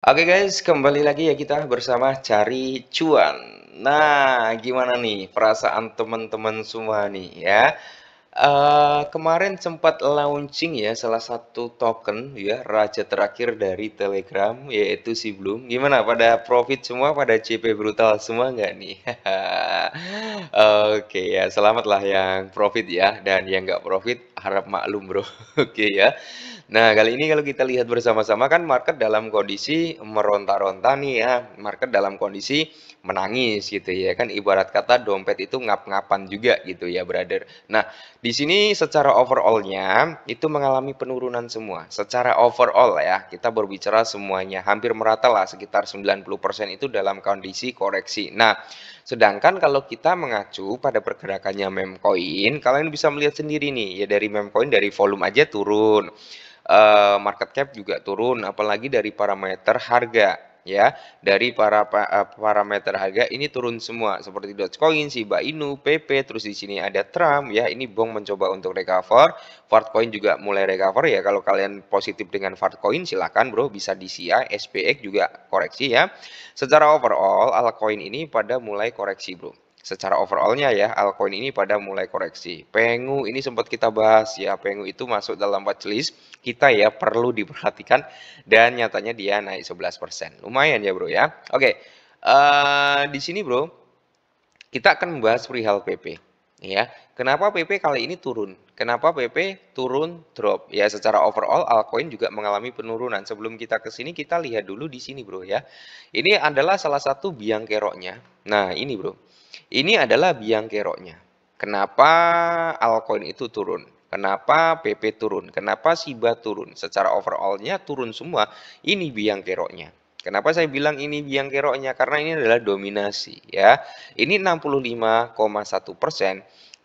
Oke guys, kembali lagi ya kita bersama Cari Cuan. Nah, gimana nih perasaan teman-teman semua nih ya? Kemarin sempat launching ya salah satu token ya raja terakhir dari Telegram yaitu si Bloom. Gimana pada profit semua, pada CP brutal semua nggak nih? Oke ya, selamatlah yang profit ya dan yang nggak profit harap maklum bro. Oke ya. Nah, kali ini kalau kita lihat bersama-sama kan market dalam kondisi meronta-ronta nih ya, market dalam kondisi menangis gitu ya kan ibarat kata dompet itu ngap-ngapan juga gitu ya, brother. Nah, di sini secara overall-nya itu mengalami penurunan semua. Secara overall ya, kita berbicara semuanya hampir merata lah sekitar 90% itu dalam kondisi koreksi. Nah, sedangkan kalau kita mengacu pada pergerakannya meme coin, kalian bisa melihat sendiri nih ya dari meme coin dari volume aja turun, market cap juga turun, apalagi dari parameter harga ya. Dari parameter harga ini turun semua seperti Dogecoin, Shiba Inu, PP, terus di sini ada Trump ya. Ini Bong mencoba untuk recover, Fartcoin juga mulai recover ya. Kalau kalian positif dengan Fartcoin silakan bro, bisa di CI, SPX juga koreksi ya. Secara overall altcoin ini pada mulai koreksi bro. Secara overallnya ya, altcoin ini pada mulai koreksi. Pengu ini sempat kita bahas ya, Pengu itu masuk dalam watchlist kita ya, perlu diperhatikan dan nyatanya dia naik 11%. Lumayan ya bro ya. Oke, di sini bro, kita akan membahas perihal PP. Ya, kenapa PP kali ini turun? Kenapa PP turun drop? Ya, secara overall altcoin juga mengalami penurunan. Sebelum kita ke sini, kita lihat dulu di sini, bro ya. Ini adalah salah satu biang keroknya. Nah, ini bro, ini adalah biang keroknya. Kenapa altcoin itu turun? Kenapa PP turun? Kenapa Shiba turun? Secara overallnya turun semua. Ini biang keroknya. Kenapa saya bilang ini biang keroknya? Karena ini adalah dominasi ya. Ini 65,1%.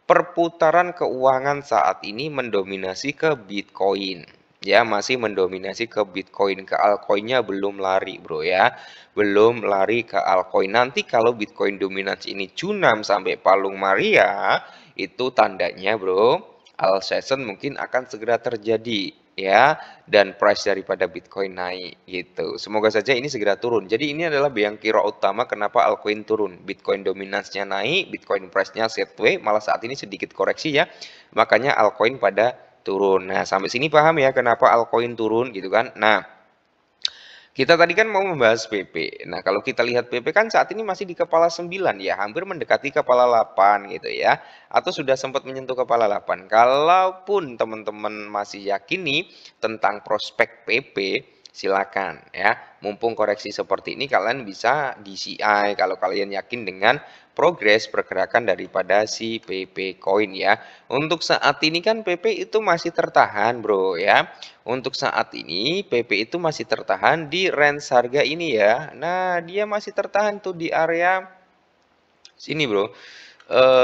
Perputaran keuangan saat ini mendominasi ke Bitcoin. Ya, masih mendominasi ke Bitcoin. Ke altcoinnya belum lari, bro ya. Belum lari ke altcoin. Nanti kalau Bitcoin dominasi ini cunam sampai Palung Maria, itu tandanya, bro, alt season mungkin akan segera terjadi ya, dan price daripada Bitcoin naik gitu. Semoga saja ini segera turun. Jadi ini adalah biang kiro utama kenapa altcoin turun. Bitcoin dominasinya naik, Bitcoin price-nya sideways, malah saat ini sedikit koreksi ya. Makanya altcoin pada turun. Nah, sampai sini paham ya kenapa altcoin turun gitu kan. Nah, kita tadi kan mau membahas PP. Nah, kalau kita lihat PP kan saat ini masih di kepala 9 ya, hampir mendekati kepala 8 gitu ya. Atau sudah sempat menyentuh kepala 8. Kalaupun teman-teman masih yakin nih tentang prospek PP, silakan ya. Mumpung koreksi seperti ini kalian bisa DCI kalau kalian yakin dengan progres pergerakan daripada si PP coin ya. Untuk saat ini kan PP itu masih tertahan, bro ya. Untuk saat ini PP itu masih tertahan di range harga ini ya. Nah, dia masih tertahan tuh di area sini, bro.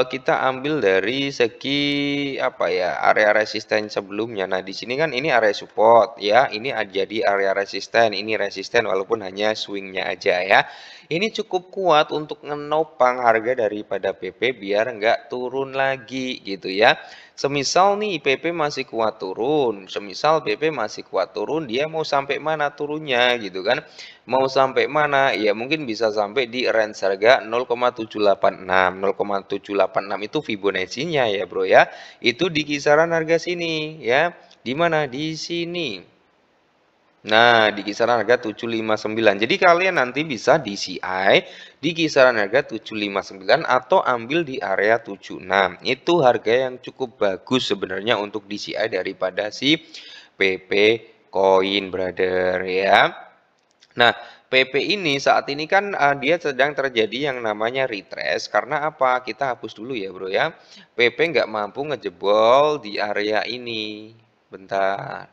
Kita ambil dari segi apa ya, area resisten sebelumnya. Nah, di sini kan ini area support ya, ini jadi area resisten, ini resisten walaupun hanya swingnya aja ya. Ini cukup kuat untuk ngenopang harga daripada PP biar nggak turun lagi gitu ya. Semisal nih PP masih kuat turun, semisal PP masih kuat turun, dia mau sampai mana turunnya gitu kan? Mau sampai mana? Ya mungkin bisa sampai di range harga 0,786. 0,786 itu Fibonacci-nya ya, Bro ya. Itu di kisaran harga sini ya. Di mana? Di sini. Nah, di kisaran harga 759. Jadi kalian nanti bisa DCI di kisaran harga 759 atau ambil di area 76. Itu harga yang cukup bagus sebenarnya untuk DCI daripada si PP Coin, brother ya. Nah, PP ini saat ini kan dia sedang terjadi yang namanya retrace karena apa? Kita hapus dulu ya, bro ya. PP nggak mampu ngejebol di area ini. Bentar.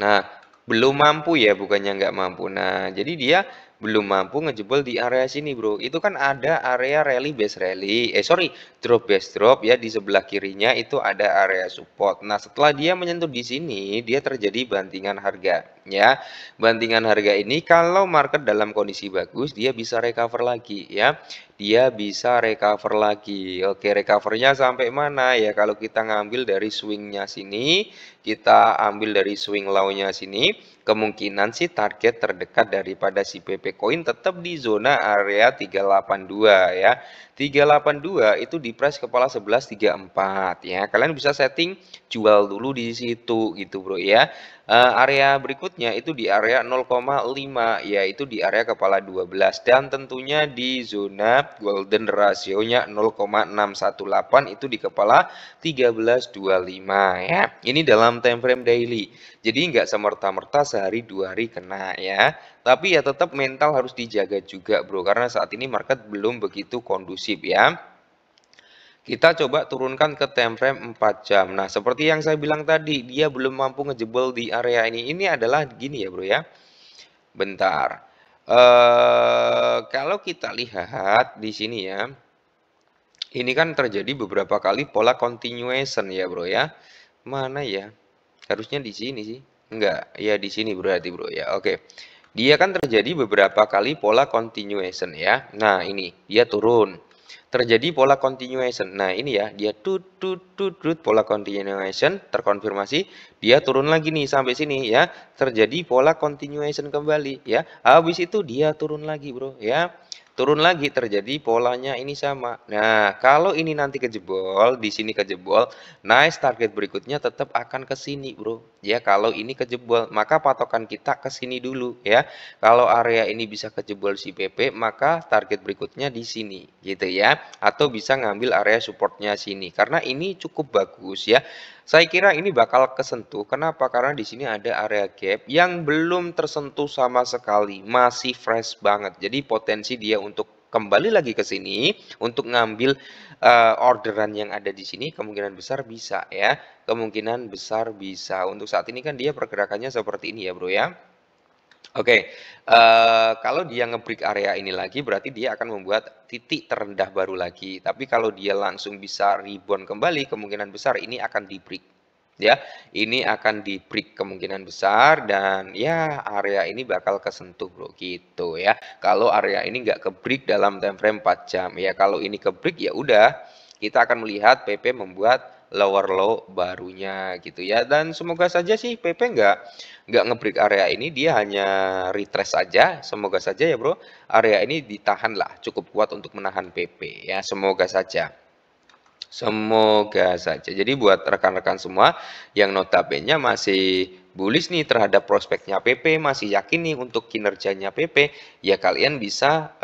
Nah, belum mampu ya, bukannya nggak mampu. Nah, jadi dia belum mampu ngejebol di area sini, bro. Itu kan ada area rally base rally. Sorry, drop base drop ya, di sebelah kirinya itu ada area support. Nah, setelah dia menyentuh di sini, dia terjadi bantingan harga. Ya, bantingan harga ini kalau market dalam kondisi bagus, dia bisa recover lagi ya. Dia bisa recover lagi. Oke, recovernya sampai mana ya? Kalau kita ngambil dari swingnya sini, kita ambil dari swing low-nya sini, kemungkinan sih target terdekat daripada si PP Coin tetap di zona area 382 ya. 382 itu di price kepala 11.34 ya. Kalian bisa setting jual dulu di situ gitu bro ya. Area berikutnya itu di area 0,5 yaitu di area kepala 12 dan tentunya di zona golden rasionya 0,618 itu di kepala 1325 ya. Ini dalam time frame daily. Jadi nggak semerta-merta sehari 2 hari kena ya. Tapi ya tetap mental harus dijaga juga bro karena saat ini market belum begitu kondusif ya. Kita coba turunkan ke time frame 4 jam. Nah, seperti yang saya bilang tadi, dia belum mampu ngejebol di area ini. Ini adalah gini ya, bro ya. Bentar. Kalau kita lihat di sini ya, ini kan terjadi beberapa kali pola continuation ya, bro ya. Mana ya? Harusnya di sini sih. Enggak, ya di sini berarti, bro ya. Oke. Dia kan terjadi beberapa kali pola continuation ya. Nah, ini dia turun. Terjadi pola continuation. Nah, ini ya, dia tut pola continuation terkonfirmasi, dia turun lagi nih sampai sini ya. Terjadi pola continuation kembali ya. Habis itu dia turun lagi, Bro ya. Turun lagi terjadi polanya ini sama. Nah, kalau ini nanti kejebol, di sini kejebol, nice target berikutnya tetap akan ke sini, Bro. Ya, kalau ini kejebol, maka patokan kita ke sini dulu ya. Kalau area ini bisa kejebol si PP, maka target berikutnya di sini, gitu ya. Atau bisa ngambil area supportnya sini, karena ini cukup bagus ya. Saya kira ini bakal kesentuh. Kenapa? Karena di sini ada area gap yang belum tersentuh sama sekali, masih fresh banget. Jadi potensi dia untuk kembali lagi ke sini untuk ngambil orderan yang ada di sini kemungkinan besar bisa ya. Kemungkinan besar bisa. Untuk saat ini kan dia pergerakannya seperti ini ya, Bro ya. Oke, kalau dia nge-break area ini lagi berarti dia akan membuat titik terendah baru lagi. Tapi kalau dia langsung bisa rebound kembali, kemungkinan besar ini akan di-break. Ya, ini akan di-break kemungkinan besar dan ya area ini bakal kesentuh bro gitu ya. Kalau area ini nggak ke-break dalam time frame 4 jam ya, kalau ini ke-break ya udah kita akan melihat PP membuat lower low barunya gitu ya. Dan semoga saja sih PP nggak nge-break area ini, dia hanya retrace saja. Semoga saja ya bro, area ini ditahan lah, cukup kuat untuk menahan PP ya, semoga saja. Semoga saja. Jadi buat rekan-rekan semua yang notabene masih bullish nih terhadap prospeknya PP, masih yakin nih untuk kinerjanya PP, ya kalian bisa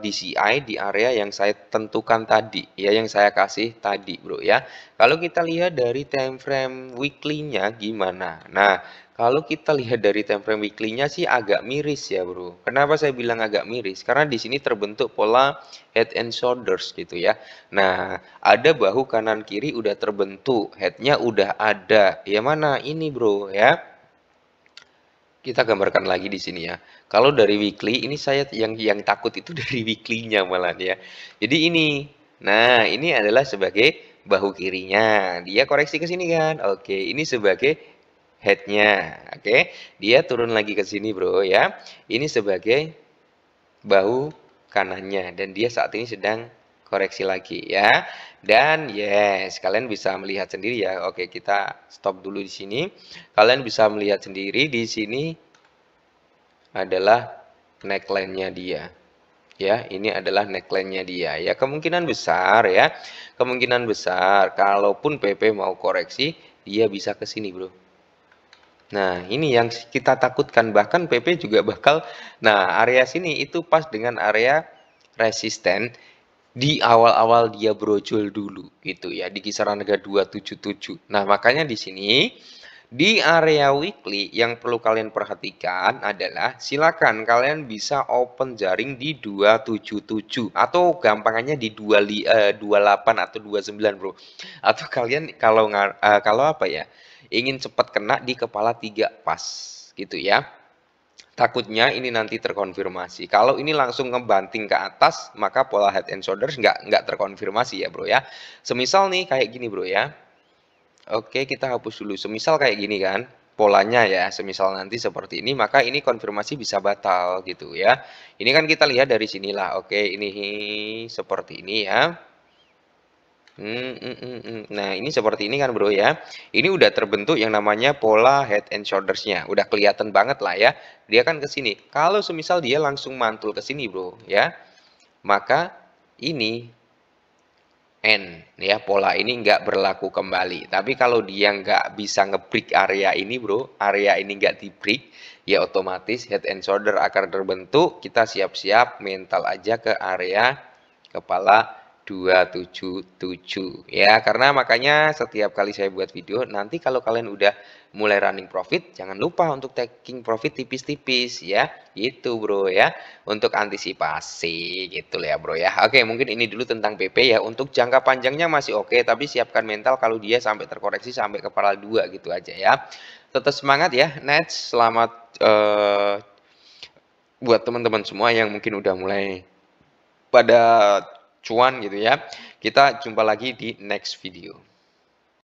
DCI di area yang saya tentukan tadi, ya yang saya kasih tadi, bro ya. Kalau kita lihat dari time frame weekly-nya gimana? Nah, kalau kita lihat dari time frame weekly-nya sih agak miris ya, bro. Kenapa saya bilang agak miris? Karena di sini terbentuk pola head and shoulders gitu ya. Nah, ada bahu kanan kiri udah terbentuk, headnya udah ada. Ya mana ini bro ya? Kita gambarkan lagi di sini ya. Kalau dari weekly ini saya yang takut itu dari weekly-nya malah ya. Jadi ini. Nah, ini adalah sebagai bahu kirinya. Dia koreksi ke sini kan. Oke, ini sebagai headnya. Oke, dia turun lagi ke sini bro ya. Ini sebagai bahu kanannya dan dia saat ini sedang koreksi lagi ya. Dan yes, kalian bisa melihat sendiri ya. Oke, kita stop dulu di sini. Kalian bisa melihat sendiri di sini adalah neckline-nya dia. Ya, ini adalah neckline-nya dia. Ya, kemungkinan besar ya. Kemungkinan besar kalaupun PP mau koreksi, dia bisa ke sini, Bro. Nah, ini yang kita takutkan, bahkan PP juga bakal, nah area sini itu pas dengan area resisten di awal-awal dia brojol dulu gitu ya, di kisaran harga 277. Nah, makanya di sini di area weekly yang perlu kalian perhatikan adalah silakan kalian bisa open jaring di 277 atau gampangannya di 28 atau 29, Bro. Atau kalian kalau apa ya? Ingin cepat kena di kepala 3 pas gitu ya. Takutnya ini nanti terkonfirmasi. Kalau ini langsung ngebanting ke atas, maka pola head and shoulders nggak terkonfirmasi ya bro ya. Semisal nih kayak gini bro ya. Oke, kita hapus dulu. Semisal kayak gini kan, polanya ya. Semisal nanti seperti ini, maka ini konfirmasi bisa batal gitu ya. Ini kan kita lihat dari sinilah. Oke, ini seperti ini ya. Nah, ini seperti ini kan Bro ya. Ini udah terbentuk yang namanya pola head and shoulders-nya. Udah kelihatan banget lah ya. Dia kan ke sini. Kalau semisal dia langsung mantul ke sini Bro ya, maka ini N ya, pola ini nggak berlaku kembali. Tapi kalau dia nggak bisa nge-break area ini Bro, area ini nggak di-break, ya otomatis head and shoulder akan terbentuk. Kita siap-siap mental aja ke area kepala 277 ya, karena makanya setiap kali saya buat video nanti kalau kalian udah mulai running profit jangan lupa untuk taking profit tipis-tipis ya, gitu Bro ya, untuk antisipasi gitu ya Bro ya. Oke, mungkin ini dulu tentang PP ya. Untuk jangka panjangnya masih oke, tapi siapkan mental kalau dia sampai terkoreksi sampai kepala 2 gitu aja ya. Tetap semangat ya Nets, selamat buat teman-teman semua yang mungkin udah mulai pada cuan gitu ya. Kita jumpa lagi di next video.